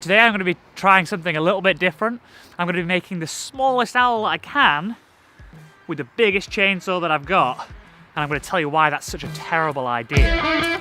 Today I'm going to be trying something a little bit different. I'm going to be making the smallest owl I can with the biggest chainsaw that I've got, and I'm going to tell you why that's such a terrible idea.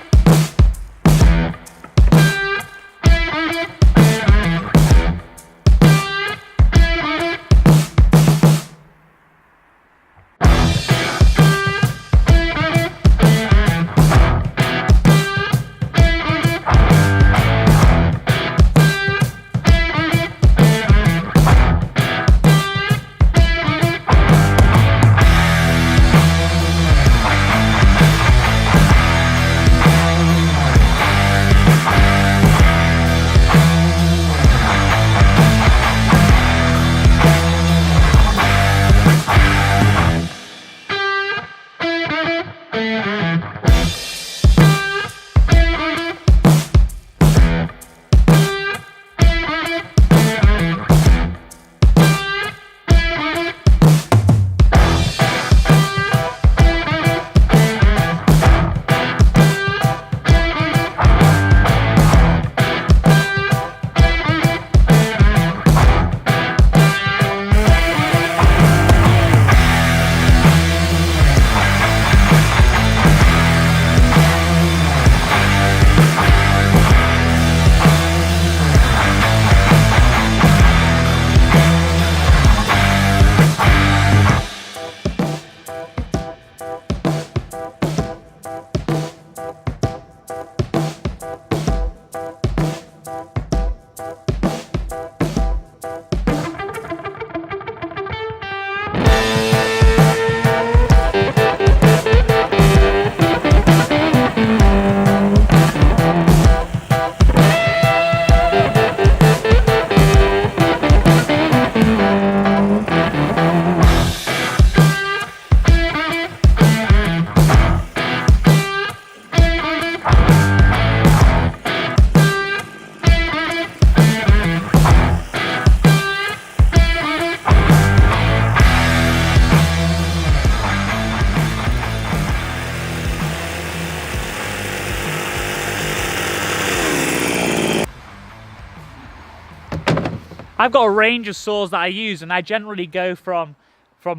I've got a range of saws that I use, and I generally go from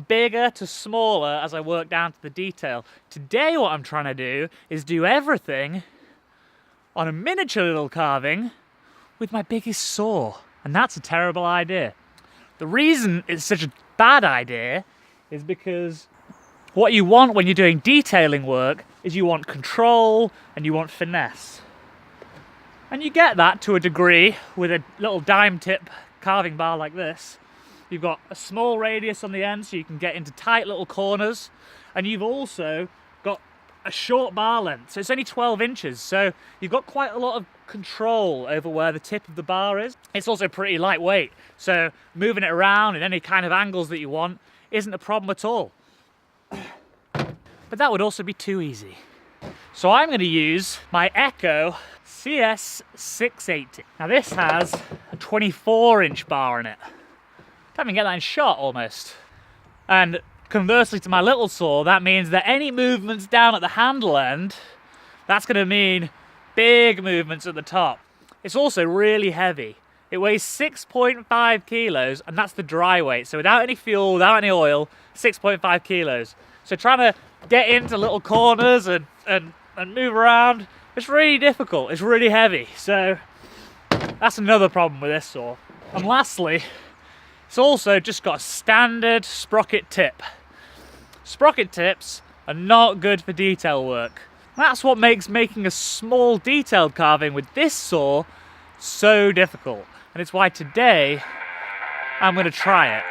bigger to smaller as I work down to the detail. Today what I'm trying to do is do everything on a miniature little carving with my biggest saw, and that's a terrible idea. The reason it's such a bad idea is because what you want when you're doing detailing work is you want control and you want finesse. And you get that to a degree with a little dime tip carving bar like this. You've got a small radius on the end so you can get into tight little corners, and you've also got a short bar length, so it's only 12 inches, so you've got quite a lot of control over where the tip of the bar is. It's also pretty lightweight, so moving it around in any kind of angles that you want isn't a problem at all. But that would also be too easy. So I'm going to use my Echo CS680. Now this has a 24-inch bar in it. Can't even get that in shot almost. And conversely to my little saw, that means that any movements down at the handle end, that's going to mean big movements at the top. It's also really heavy. It weighs 6.5 kilos, and that's the dry weight. So without any fuel, without any oil, 6.5 kilos. So trying to get into little corners and move around, it's really difficult. It's really heavy. So that's another problem with this saw. And lastly, it's also just got a standard sprocket tip. Sprocket tips are not good for detail work. That's what makes making a small detailed carving with this saw so difficult. And it's why today I'm going to try it.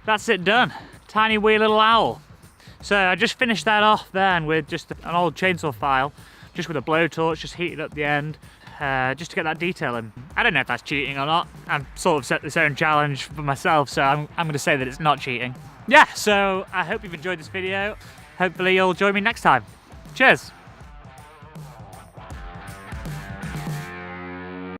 that's it done. Tiny wee little owl. So I just finished that off then with just an old chainsaw file, just with a blowtorch, just heated up the end, just to get that detail in. I don't know if that's cheating or not. I've sort of set this own challenge for myself, so I'm going to say that it's not cheating. Yeah, so I hope you've enjoyed this video. Hopefully you'll join me next time. Cheers.